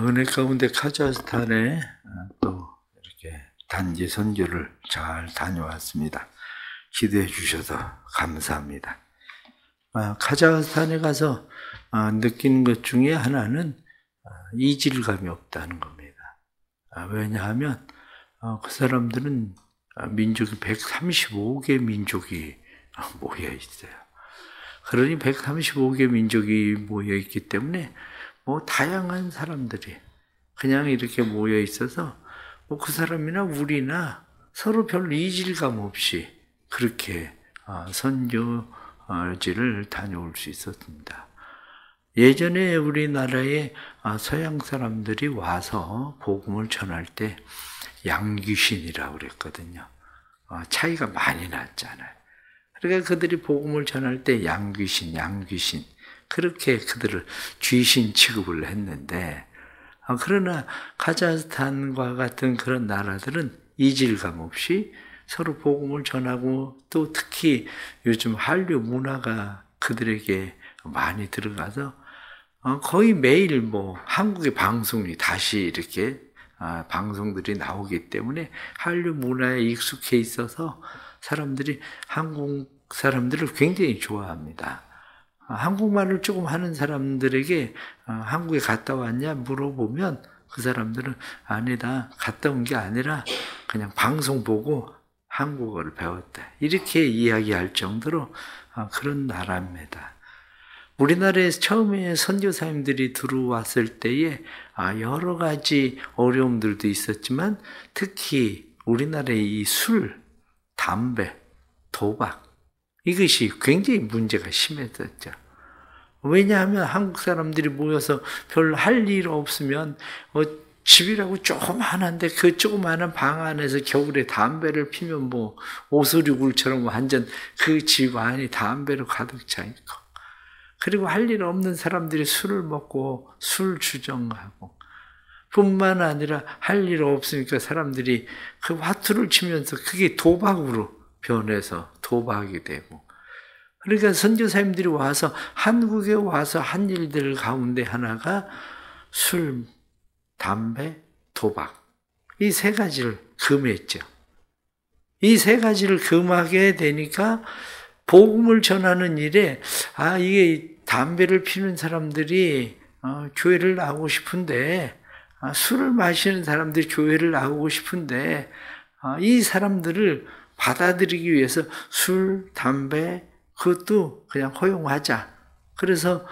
은혜 가운데 카자흐스탄에 또 이렇게 단기 선교를 잘 다녀왔습니다. 기도해 주셔서 감사합니다. 카자흐스탄에 가서 느끼는 것 중에 하나는 이질감이 없다는 겁니다. 왜냐하면 그 사람들은 민족이 135개 민족이 모여 있어요. 그러니 135개 민족이 모여 있기 때문에 다양한 사람들이 그냥 이렇게 모여 있어서 그 사람이나 우리나 서로 별 이질감 없이 그렇게 선교지를 다녀올 수 있었습니다. 예전에 우리나라에 서양 사람들이 와서 복음을 전할 때 양귀신이라고 그랬거든요. 차이가 많이 났잖아요. 그러니까 그들이 복음을 전할 때 양귀신 그렇게 그들을 귀신 취급을 했는데, 그러나 카자흐스탄과 같은 그런 나라들은 이질감 없이 서로 복음을 전하고, 또 특히 요즘 한류 문화가 그들에게 많이 들어가서 거의 매일 한국의 방송이 다시 이렇게 방송들이 나오기 때문에 한류 문화에 익숙해 있어서 사람들이 한국 사람들을 굉장히 좋아합니다. 한국말을 조금 하는 사람들에게 한국에 갔다 왔냐 물어보면 그 사람들은 아니다, 갔다 온 게 아니라 그냥 방송 보고 한국어를 배웠다, 이렇게 이야기할 정도로 그런 나라입니다. 우리나라에서 처음에 선교사님들이 들어왔을 때에 여러 가지 어려움들도 있었지만 특히 우리나라의 이 술, 담배, 도박, 이것이 굉장히 문제가 심했었죠. 왜냐하면 한국 사람들이 모여서 별 할 일 없으면 집이라고 조그만한데 그 조그마한 방 안에서 겨울에 담배를 피면 오소리굴처럼 완전 그 집 안이 담배로 가득 차 있고, 그리고 할 일 없는 사람들이 술을 먹고 술 주정하고, 뿐만 아니라 할 일 없으니까 사람들이 그 화투를 치면서 그게 도박으로 변해서 도박이 되고, 그러니까 선교사님들이 와서 한국에 와서 한 일들 가운데 하나가 술, 담배, 도박, 이 세 가지를 금했죠. 이 세 가지를 금하게 되니까 복음을 전하는 일에 이게 담배를 피는 사람들이 교회를 나오고 싶은데, 술을 마시는 사람들이 교회를 나오고 싶은데, 이 사람들을 받아들이기 위해서 술, 담배, 그것도 그냥 허용하자. 그래서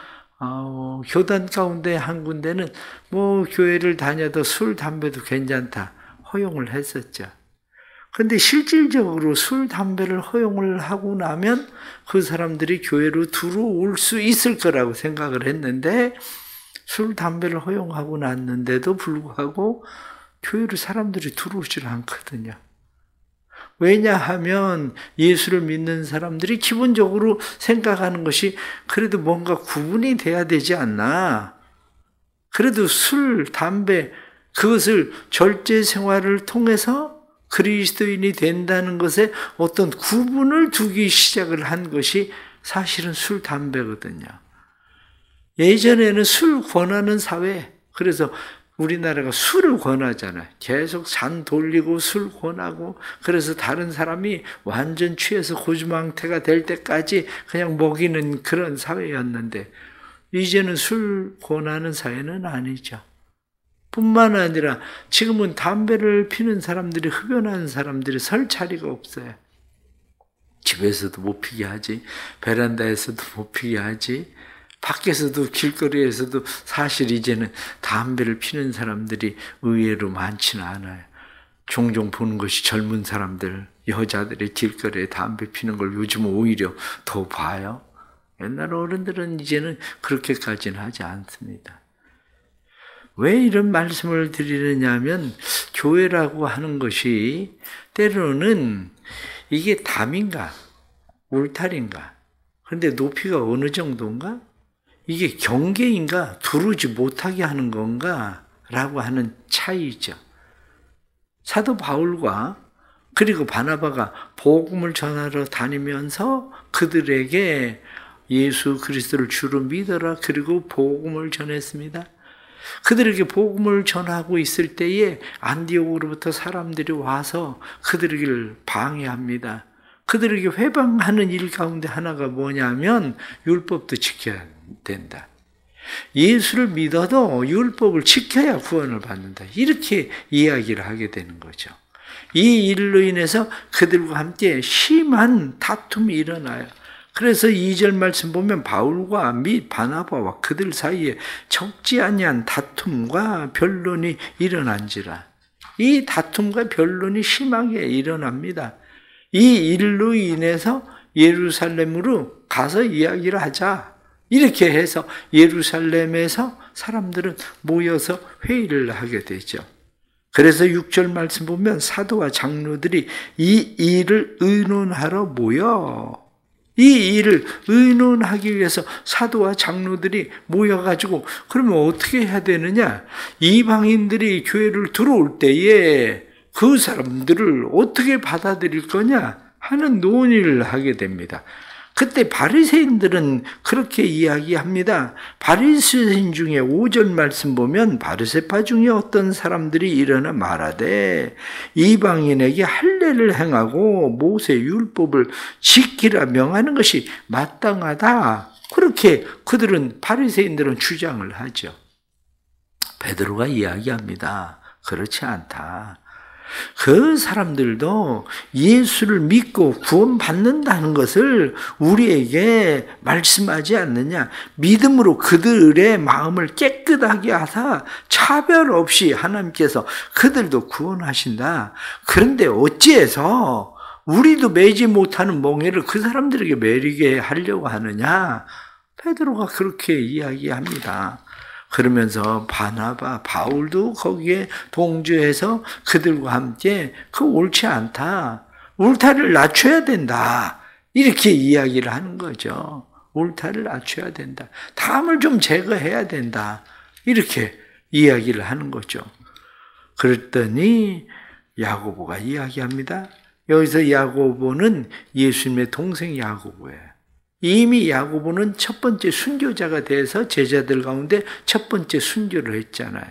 교단 가운데 한 군데는 교회를 다녀도 술, 담배도 괜찮다, 허용을 했었죠. 그런데 실질적으로 술, 담배를 허용을 하고 나면 그 사람들이 교회로 들어올 수 있을 거라고 생각을 했는데, 술, 담배를 허용하고 났는데도 불구하고 교회로 사람들이 들어오질 않거든요. 왜냐하면 예수를 믿는 사람들이 기본적으로 생각하는 것이 그래도 뭔가 구분이 돼야 되지 않나. 그래도 술, 담배, 그것을 절제 생활을 통해서 그리스도인이 된다는 것에 어떤 구분을 두기 시작을 한 것이 사실은 술, 담배거든요. 예전에는 술 권하는 사회, 그래서 우리나라가 술을 권하잖아요. 계속 잔 돌리고 술 권하고, 그래서 다른 사람이 완전 취해서 고주망태가 될 때까지 그냥 먹이는 그런 사회였는데, 이제는 술 권하는 사회는 아니죠. 뿐만 아니라 지금은 담배를 피는 사람들이, 흡연하는 사람들이 설 자리가 없어요. 집에서도 못 피게 하지, 베란다에서도 못 피게 하지, 밖에서도 길거리에서도 사실 이제는 담배를 피는 사람들이 의외로 많지는 않아요. 종종 보는 것이 젊은 사람들, 여자들이 길거리에 담배 피는 걸 요즘은 오히려 더 봐요. 옛날 어른들은 이제는 그렇게까지는 하지 않습니다. 왜 이런 말씀을 드리느냐 하면, 교회라고 하는 것이 때로는 이게 담인가 울타리인가, 그런데 높이가 어느 정도인가, 이게 경계인가, 두르지 못하게 하는 건가 라고 하는 차이죠. 사도 바울과 그리고 바나바가 복음을 전하러 다니면서 그들에게 예수 그리스도를 주로 믿어라, 그리고 복음을 전했습니다. 그들에게 복음을 전하고 있을 때에 안디옥으로부터 사람들이 와서 그들을 방해합니다. 그들에게 회방하는 일 가운데 하나가 뭐냐면 율법도 지켜야 된다. 예수를 믿어도 율법을 지켜야 구원을 받는다. 이렇게 이야기를 하게 되는 거죠. 이 일로 인해서 그들과 함께 심한 다툼이 일어나요. 그래서 2절 말씀 보면 바울과 및 바나바와 그들 사이에 적지 아니한 다툼과 변론이 일어난지라. 이 다툼과 변론이 심하게 일어납니다. 이 일로 인해서 예루살렘으로 가서 이야기를 하자. 이렇게 해서 예루살렘에서 사람들은 모여서 회의를 하게 되죠. 그래서 6절 말씀 보면 사도와 장로들이 이 일을 의논하러 모여. 이 일을 의논하기 위해서 사도와 장로들이 모여가지고 그러면 어떻게 해야 되느냐? 이방인들이 교회를 들어올 때에 그 사람들을 어떻게 받아들일 거냐 하는 논의를 하게 됩니다. 그때 바리새인들은 그렇게 이야기합니다. 바리새인 중에 5절 말씀 보면 바리새파 중에 어떤 사람들이 일어나 말하되 이방인에게 할례를 행하고 모세 율법을 지키라 명하는 것이 마땅하다. 그렇게 그들은 바리새인들은 주장을 하죠. 베드로가 이야기합니다. 그렇지 않다. 그 사람들도 예수를 믿고 구원받는다는 것을 우리에게 말씀하지 않느냐. 믿음으로 그들의 마음을 깨끗하게 하사 차별 없이 하나님께서 그들도 구원하신다. 그런데 어찌해서 우리도 매지 못하는 멍에를 그 사람들에게 매리게 하려고 하느냐. 베드로가 그렇게 이야기합니다. 그러면서 바나바, 바울도 거기에 동조해서 그들과 함께 그 옳지 않다. 울타리를 낮춰야 된다. 이렇게 이야기를 하는 거죠. 울타리를 낮춰야 된다. 담을 좀 제거해야 된다. 이렇게 이야기를 하는 거죠. 그랬더니 야고보가 이야기합니다. 여기서 야고보는 예수님의 동생 야고보예요. 이미 야고보는 첫 번째 순교자가 돼서 제자들 가운데 첫 번째 순교를 했잖아요.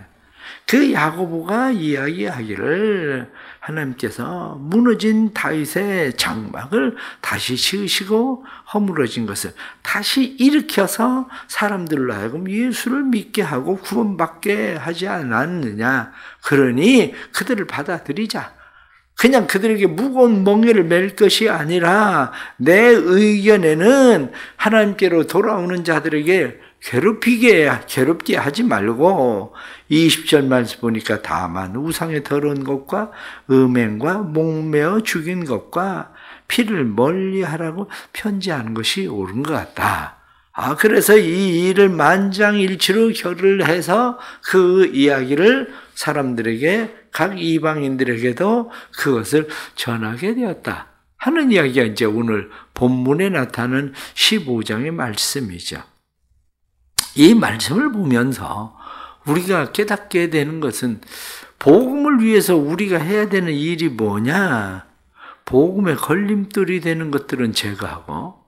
그 야고보가 이야기하기를 하나님께서 무너진 다윗의 장막을 다시 지으시고 허물어진 것을 다시 일으켜서 사람들로 하여금 예수를 믿게 하고 구원받게 하지 않았느냐. 그러니 그들을 받아들이자. 그냥 그들에게 무거운 멍에를 맬 것이 아니라 내 의견에는 하나님께로 돌아오는 자들에게 괴롭게 하지 말고 20절 말씀 보니까 다만 우상의 더러운 것과 음행과 목매어 죽인 것과 피를 멀리하라고 편지하는 것이 옳은 것 같다. 그래서 이 일을 만장일치로 결의를 해서 그 이야기를 사람들에게 각 이방인들에게도 그것을 전하게 되었다 하는 이야기가 이제 오늘 본문에 나타나는 15장의 말씀이죠. 이 말씀을 보면서 우리가 깨닫게 되는 것은 복음을 위해서 우리가 해야 되는 일이 뭐냐? 복음의 걸림돌이 되는 것들은 제거하고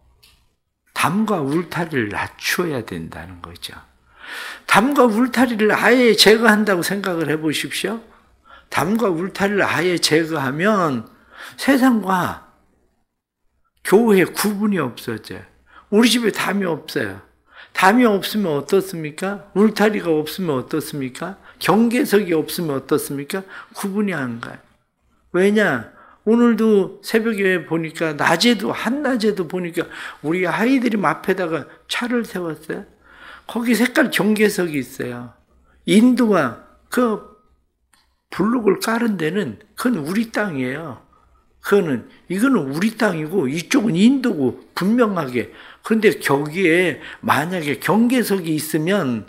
담과 울타리를 낮춰야 된다는 거죠. 담과 울타리를 아예 제거한다고 생각을 해보십시오. 담과 울타리를 아예 제거하면 세상과 교회의 구분이 없어져요. 우리 집에 담이 없어요. 담이 없으면 어떻습니까? 울타리가 없으면 어떻습니까? 경계석이 없으면 어떻습니까? 구분이 안 가요. 왜냐? 오늘도 새벽에 보니까 낮에도 한낮에도 보니까 우리 아이들이 앞에다가 차를 세웠어요. 거기 색깔 경계석이 있어요. 인도가 그 블록을 깔은 데는 그건 우리 땅이에요. 이거는 우리 땅이고 이쪽은 인도고 분명하게. 그런데 거기에 만약에 경계석이 있으면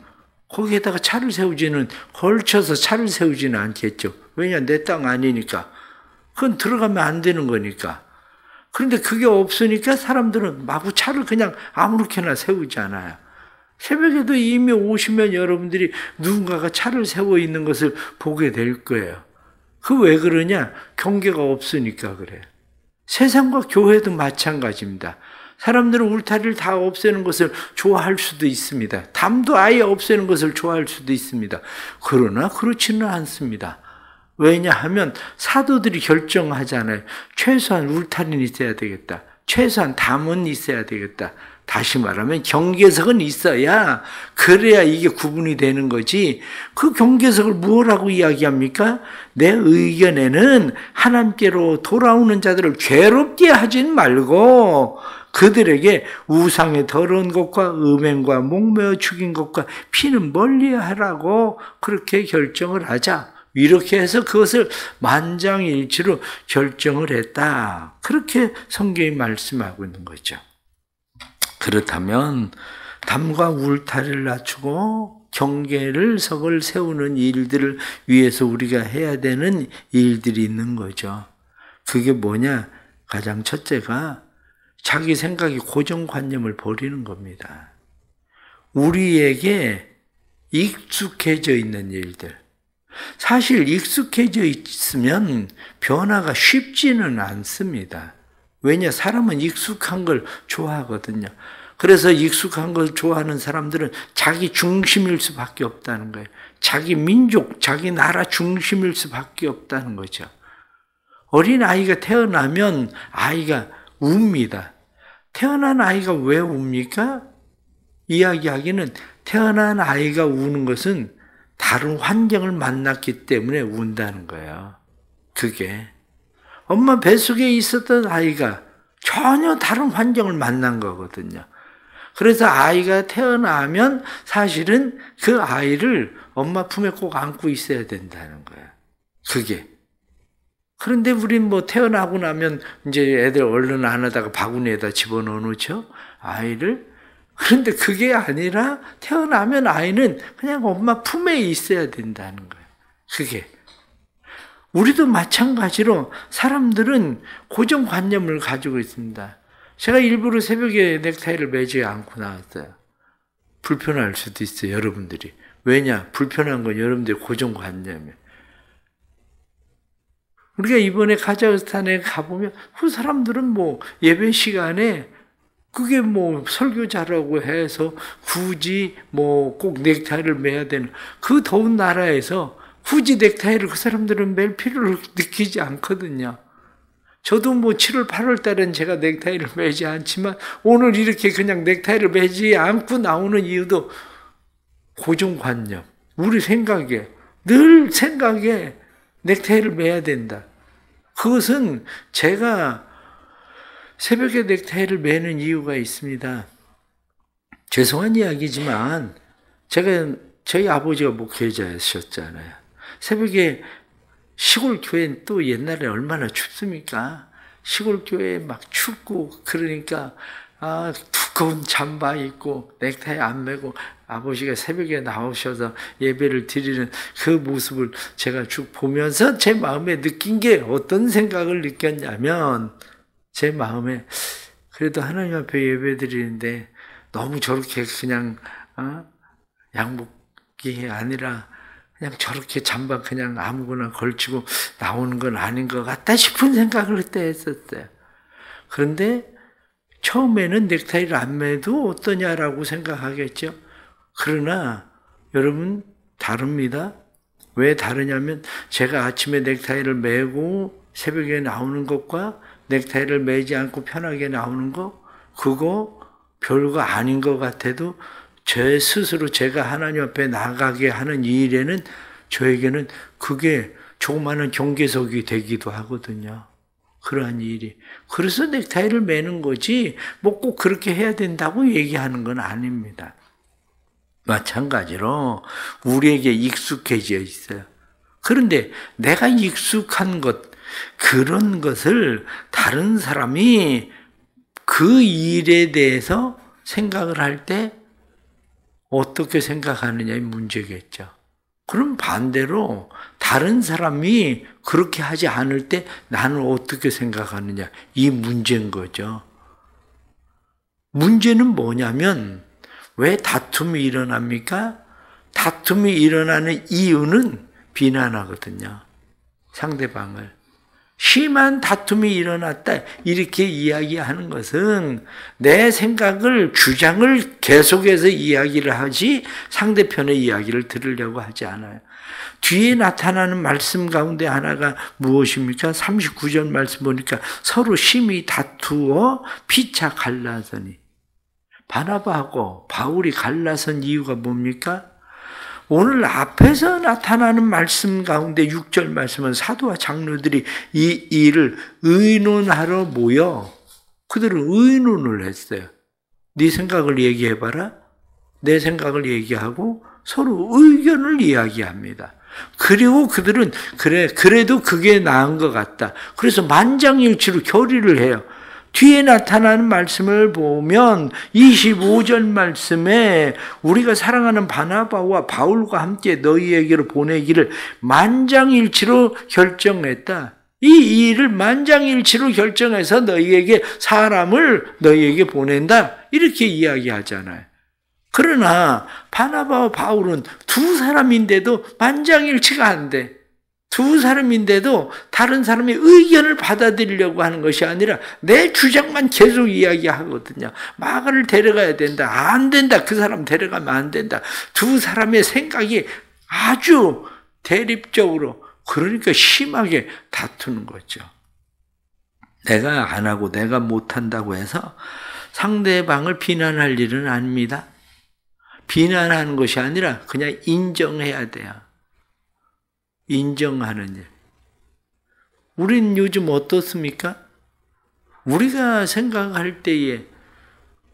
거기에다가 차를 세우지는 걸쳐서 차를 세우지는 않겠죠. 왜냐 내 땅 아니니까. 그건 들어가면 안 되는 거니까. 그런데 그게 없으니까 사람들은 마구 차를 그냥 아무렇게나 세우잖아요. 새벽에도 이미 오시면 여러분들이 누군가가 차를 세워 있는 것을 보게 될 거예요. 그 왜 그러냐? 경계가 없으니까 그래요. 세상과 교회도 마찬가지입니다. 사람들은 울타리를 다 없애는 것을 좋아할 수도 있습니다. 담도 아예 없애는 것을 좋아할 수도 있습니다. 그러나 그렇지는 않습니다. 왜냐하면 사도들이 결정하잖아요. 최소한 울타리는 있어야 되겠다. 최소한 담은 있어야 되겠다. 다시 말하면 경계석은 있어야 그래야 이게 구분이 되는 거지. 그 경계석을 뭐라고 이야기합니까? 내 의견에는 하나님께로 돌아오는 자들을 괴롭게 하진 말고 그들에게 우상의 더러운 것과 음행과 목매어 죽인 것과 피는 멀리하라고 그렇게 결정을 하자. 이렇게 해서 그것을 만장일치로 결정을 했다. 그렇게 성경이 말씀하고 있는 거죠. 그렇다면 담과 울타리를 낮추고 경계석을 세우는 일들을 위해서 우리가 해야 되는 일들이 있는 거죠. 그게 뭐냐? 가장 첫째가 자기 생각이 고정관념을 버리는 겁니다. 우리에게 익숙해져 있는 일들. 사실 익숙해져 있으면 변화가 쉽지는 않습니다. 왜냐? 사람은 익숙한 걸 좋아하거든요. 그래서 익숙한 걸 좋아하는 사람들은 자기 중심일 수밖에 없다는 거예요. 자기 민족, 자기 나라 중심일 수밖에 없다는 거죠. 어린 아이가 태어나면 아이가 웁니다. 태어난 아이가 왜 웁니까? 이야기하기는 태어난 아이가 우는 것은 다른 환경을 만났기 때문에 운다는 거예요. 그게 엄마 뱃속에 있었던 아이가 전혀 다른 환경을 만난 거거든요. 그래서 아이가 태어나면 사실은 그 아이를 엄마 품에 꼭 안고 있어야 된다는 거예요. 그게. 그런데 우린 뭐 태어나고 나면 이제 애들 얼른 안아다가 바구니에다 집어넣어 놓죠. 아이를. 그런데 그게 아니라 태어나면 아이는 그냥 엄마 품에 있어야 된다는 거예요. 그게. 우리도 마찬가지로 사람들은 고정관념을 가지고 있습니다. 제가 일부러 새벽에 넥타이를 매지 않고 나왔어요. 불편할 수도 있어요, 여러분들이. 왜냐? 불편한 건 여러분들의 고정관념이에요. 우리가 이번에 카자흐스탄에 가보면 그 사람들은 뭐 예배 시간에 그게 뭐 설교자라고 해서 굳이 뭐 꼭 넥타이를 매야 되는 그 더운 나라에서 굳이 넥타이를 그 사람들은 맬 필요를 느끼지 않거든요. 저도 뭐 7월, 8월 달엔 제가 넥타이를 매지 않지만 오늘 이렇게 그냥 넥타이를 매지 않고 나오는 이유도 고정관념. 우리 생각에, 늘 생각에 넥타이를 매야 된다. 그것은 제가 새벽에 넥타이를 매는 이유가 있습니다. 죄송한 이야기지만 제가 저희 아버지가 목회자셨잖아요. 새벽에 시골 교회는 또 옛날에 얼마나 춥습니까? 시골 교회 막 춥고 그러니까 두꺼운 잠바 입고 넥타이 안 매고 아버지가 새벽에 나오셔서 예배를 드리는 그 모습을 제가 쭉 보면서 제 마음에 느낀 게 어떤 생각을 느꼈냐면 제 마음에 그래도 하나님 앞에 예배 드리는데 너무 저렇게 그냥 양복이 아니라 그냥 저렇게 잠바 그냥 아무거나 걸치고 나오는 건 아닌 것 같다 싶은 생각을 그때 했었어요. 그런데 처음에는 넥타이를 안 매도 어떠냐라고 생각하겠죠. 그러나 여러분 다릅니다. 왜 다르냐면 제가 아침에 넥타이를 매고 새벽에 나오는 것과 넥타이를 매지 않고 편하게 나오는 거 그거 별거 아닌 것 같아도 제 스스로 제가 하나님 앞에 나가게 하는 이 일에는 저에게는 그게 조그마한 경계석이 되기도 하거든요. 그러한 일이. 그래서 넥타이를 매는 거지 뭐 꼭 그렇게 해야 된다고 얘기하는 건 아닙니다. 마찬가지로 우리에게 익숙해져 있어요. 그런데 내가 익숙한 것, 그런 것을 다른 사람이 그 일에 대해서 생각을 할 때 어떻게 생각하느냐의 문제겠죠. 그럼 반대로 다른 사람이 그렇게 하지 않을 때 나는 어떻게 생각하느냐 이 문제인 거죠. 문제는 뭐냐면 왜 다툼이 일어납니까? 다툼이 일어나는 이유는 비난하거든요. 상대방을. 심한 다툼이 일어났다. 이렇게 이야기하는 것은 내 생각을, 주장을 계속해서 이야기를 하지 상대편의 이야기를 들으려고 하지 않아요. 뒤에 나타나는 말씀 가운데 하나가 무엇입니까? 39절 말씀 보니까 서로 심히 다투어 피차 갈라서니. 바나바하고 바울이 갈라선 이유가 뭡니까? 오늘 앞에서 나타나는 말씀 가운데 6절 말씀은 사도와 장로들이 이 일을 의논하러 모여 그들은 의논을 했어요. 네 생각을 얘기해봐라. 내 생각을 얘기하고 서로 의견을 이야기합니다. 그리고 그들은 그래도 그게 나은 것 같다. 그래서 만장일치로 결의를 해요. 뒤에 나타나는 말씀을 보면 25절 말씀에 우리가 사랑하는 바나바와 바울과 함께 너희에게로 보내기를 만장일치로 결정했다. 이 일을 만장일치로 결정해서 너희에게 사람을 너희에게 보낸다. 이렇게 이야기하잖아요. 그러나 바나바와 바울은 두 사람인데도 만장일치가 안 돼. 두 사람인데도 다른 사람의 의견을 받아들이려고 하는 것이 아니라 내 주장만 계속 이야기하거든요. 마가를 데려가야 된다. 안 된다. 그 사람 데려가면 안 된다. 두 사람의 생각이 아주 대립적으로, 그러니까 심하게 다투는 거죠. 내가 안 하고 내가 못한다고 해서 상대방을 비난할 일은 아닙니다. 비난하는 것이 아니라 그냥 인정해야 돼요. 인정하는 일. 우리는 요즘 어떻습니까? 우리가 생각할 때에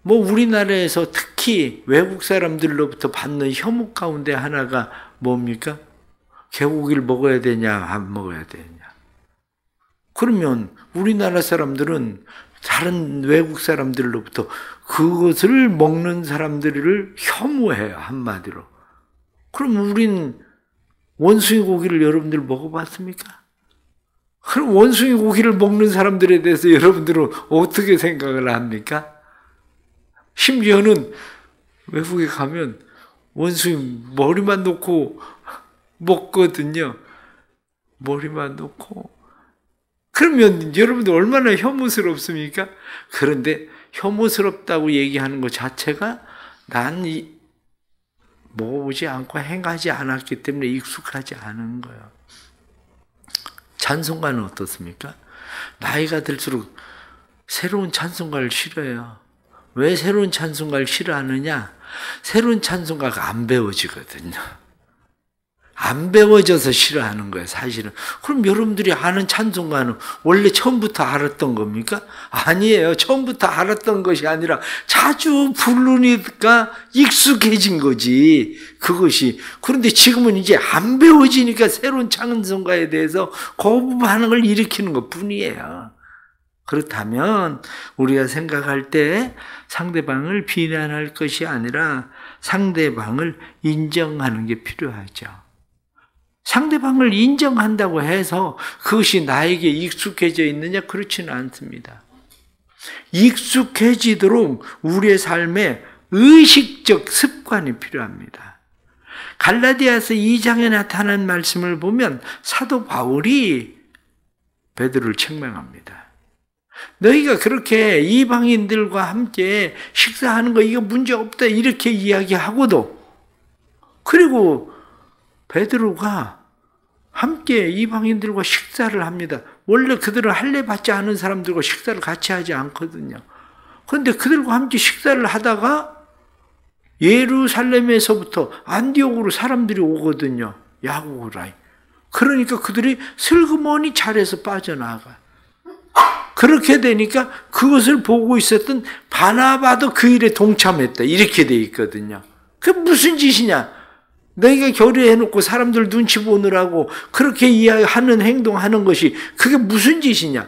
우리나라에서 특히 외국 사람들로부터 받는 혐오 가운데 하나가 뭡니까? 개고기를 먹어야 되냐, 안 먹어야 되냐. 그러면 우리나라 사람들은 다른 외국 사람들로부터 그것을 먹는 사람들을 혐오해요, 한마디로. 그럼 우린 원숭이 고기를 여러분들 먹어봤습니까? 그럼 원숭이 고기를 먹는 사람들에 대해서 여러분들은 어떻게 생각을 합니까? 심지어는 외국에 가면 원숭이 머리만 놓고 먹거든요. 머리만 놓고. 그러면 여러분들 얼마나 혐오스럽습니까? 그런데 혐오스럽다고 얘기하는 것 자체가 난 먹어보지 않고 행하지 않았기 때문에 익숙하지 않은 거예요. 찬송가는 어떻습니까? 나이가 들수록 새로운 찬송가를 싫어해요. 왜 새로운 찬송가를 싫어하느냐? 새로운 찬송가가 안 배워지거든요. 안 배워져서 싫어하는 거예요, 사실은. 그럼 여러분들이 아는 찬송가는 원래 처음부터 알았던 겁니까? 아니에요. 처음부터 알았던 것이 아니라 자주 부르니까 익숙해진 거지, 그것이. 그런데 지금은 이제 안 배워지니까 새로운 찬송가에 대해서 거부 반응을 일으키는 것 뿐이에요. 그렇다면 우리가 생각할 때 상대방을 비난할 것이 아니라 상대방을 인정하는 게 필요하죠. 상대방을 인정한다고 해서 그것이 나에게 익숙해져 있느냐? 그렇지는 않습니다. 익숙해지도록 우리의 삶에 의식적 습관이 필요합니다. 갈라디아서 2장에 나타난 말씀을 보면 사도 바울이 베드로를 책망합니다. 너희가 그렇게 이방인들과 함께 식사하는 거 이거 문제 없다 이렇게 이야기하고도, 그리고 베드로가 함께 이방인들과 식사를 합니다. 원래 그들은 할례 받지 않은 사람들과 식사를 같이 하지 않거든요. 그런데 그들과 함께 식사를 하다가 예루살렘에서부터 안디옥으로 사람들이 오거든요. 야고보라. 그러니까 그들이 슬그머니 자리에서 빠져나가. 그렇게 되니까 그것을 보고 있었던 바나바도 그 일에 동참했다. 이렇게 돼 있거든요. 그게 무슨 짓이냐? 너희가 결의해놓고 사람들 눈치 보느라고 그렇게 이야기하는 행동하는 것이 그게 무슨 짓이냐?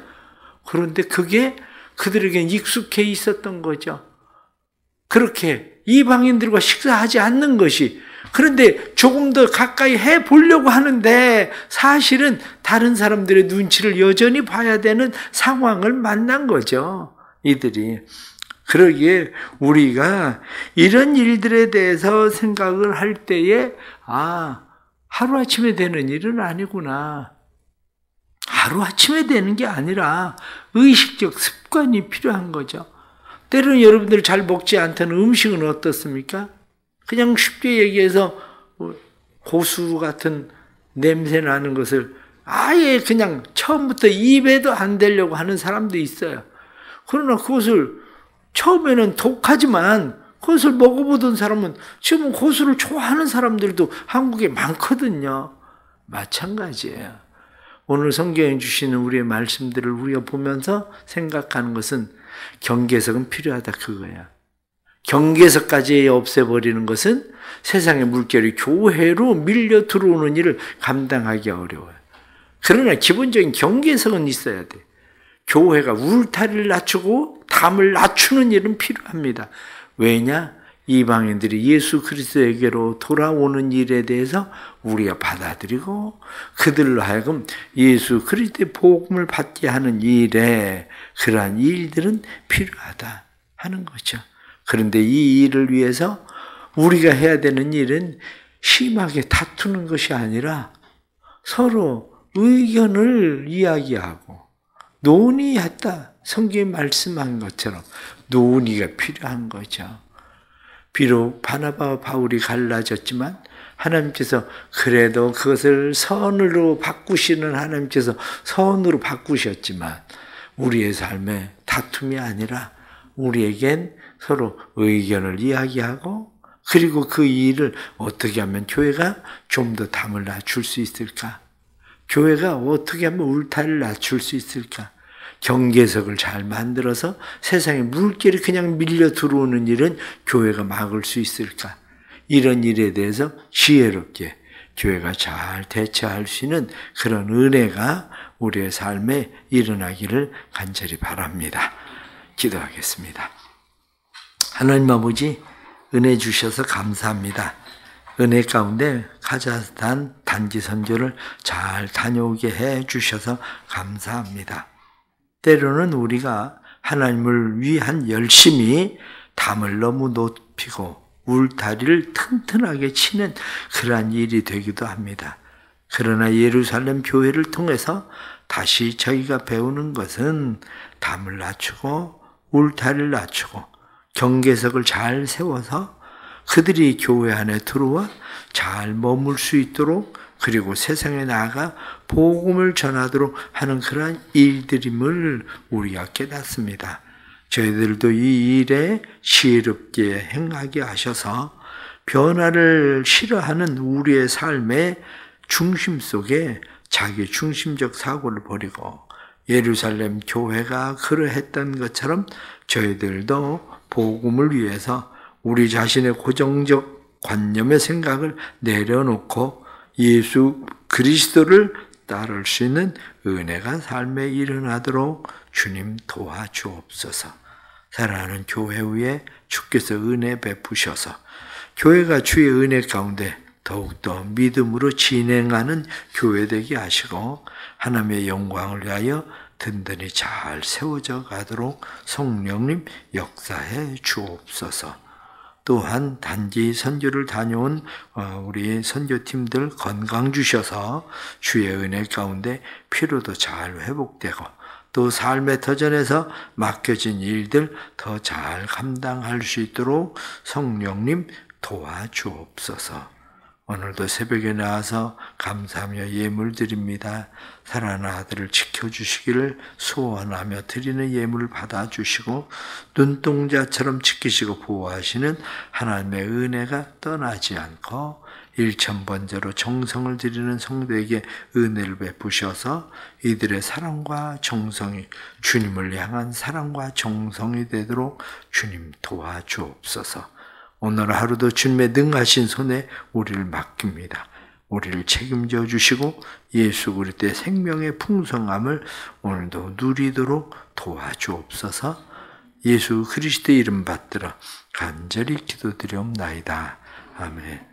그런데 그게 그들에겐 익숙해 있었던 거죠. 그렇게 이방인들과 식사하지 않는 것이. 그런데 조금 더 가까이 해보려고 하는데 사실은 다른 사람들의 눈치를 여전히 봐야 되는 상황을 만난 거죠, 이들이. 그러기에 우리가 이런 일들에 대해서 생각을 할 때에 하루아침에 되는 일은 아니구나. 하루아침에 되는 게 아니라 의식적 습관이 필요한 거죠. 때로는 여러분들 잘 먹지 않던 음식은 어떻습니까? 그냥 쉽게 얘기해서 고수 같은 냄새 나는 것을 아예 그냥 처음부터 입에도 안 대려고 하는 사람도 있어요. 그러나 그것을 처음에는 독하지만 그것을 먹어보던 사람은 지금 고수를 좋아하는 사람들도 한국에 많거든요. 마찬가지예요. 오늘 성경에 주시는 우리의 말씀들을 우리가 보면서 생각하는 것은 경계석은 필요하다 그거야. 경계석까지 없애버리는 것은 세상의 물결이 교회로 밀려 들어오는 일을 감당하기 어려워요. 그러나 기본적인 경계석은 있어야 돼. 교회가 울타리를 낮추고 담을 낮추는 일은 필요합니다. 왜냐? 이방인들이 예수 그리스도에게로 돌아오는 일에 대해서 우리가 받아들이고 그들로 하여금 예수 그리스도의 복음을 받게 하는 일에 그러한 일들은 필요하다 하는 거죠. 그런데 이 일을 위해서 우리가 해야 되는 일은 심하게 다투는 것이 아니라 서로 의견을 이야기하고 논의했다. 성경에 말씀한 것처럼 논의가 필요한 거죠. 비록 바나바와 바울이 갈라졌지만 하나님께서 그래도 그것을 선으로 바꾸시는 하나님께서 선으로 바꾸셨지만 우리의 삶에 다툼이 아니라 우리에겐 서로 의견을 이야기하고 그리고 그 일을 어떻게 하면 교회가 좀 더 담을 낮출 수 있을까? 교회가 어떻게 하면 울타리를 낮출 수 있을까? 경계석을 잘 만들어서 세상에 물결이 그냥 밀려 들어오는 일은 교회가 막을 수 있을까? 이런 일에 대해서 지혜롭게 교회가 잘 대처할 수 있는 그런 은혜가 우리의 삶에 일어나기를 간절히 바랍니다. 기도하겠습니다. 하나님 아버지, 은혜 주셔서 감사합니다. 은혜 가운데 카자흐스탄 단기 선교를 잘 다녀오게 해 주셔서 감사합니다. 때로는 우리가 하나님을 위한 열심히 담을 너무 높이고 울타리를 튼튼하게 치는 그러한 일이 되기도 합니다. 그러나 예루살렘 교회를 통해서 다시 저희가 배우는 것은 담을 낮추고 울타리를 낮추고 경계석을 잘 세워서 그들이 교회 안에 들어와 잘 머물 수 있도록 그리고 세상에 나아가 복음을 전하도록 하는 그러한 일들임을 우리가 깨닫습니다. 저희들도 이 일에 지혜롭게 행하게 하셔서 변화를 싫어하는 우리의 삶의 중심 속에 자기 중심적 사고를 버리고 예루살렘 교회가 그러했던 것처럼 저희들도 복음을 위해서 우리 자신의 고정적 관념의 생각을 내려놓고 예수 그리스도를 따를 수 있는 은혜가 삶에 일어나도록 주님 도와주옵소서. 사랑하는 교회 위에 주께서 은혜 베푸셔서 교회가 주의 은혜 가운데 더욱더 믿음으로 진행하는 교회 되게 하시고 하나님의 영광을 위하여 든든히 잘 세워져 가도록 성령님 역사해 주옵소서. 또한 단기 선교를 다녀온 우리 선교팀들 건강 주셔서 주의 은혜 가운데 피로도 잘 회복되고 또 삶의 터전에서 맡겨진 일들 더 잘 감당할 수 있도록 성령님 도와주옵소서. 오늘도 새벽에 나와서 감사하며 예물 드립니다. 사랑하는 아들을 지켜주시기를 소원하며 드리는 예물을 받아주시고 눈동자처럼 지키시고 보호하시는 하나님의 은혜가 떠나지 않고 일천번제로 정성을 드리는 성도에게 은혜를 베푸셔서 이들의 사랑과 정성이 주님을 향한 사랑과 정성이 되도록 주님 도와주옵소서. 오늘 하루도 주님의 능하신 손에 우리를 맡깁니다. 우리를 책임져 주시고 예수 그리스도의 생명의 풍성함을 오늘도 누리도록 도와주옵소서. 예수 그리스도의 이름 받들어 간절히 기도드리옵나이다. 아멘.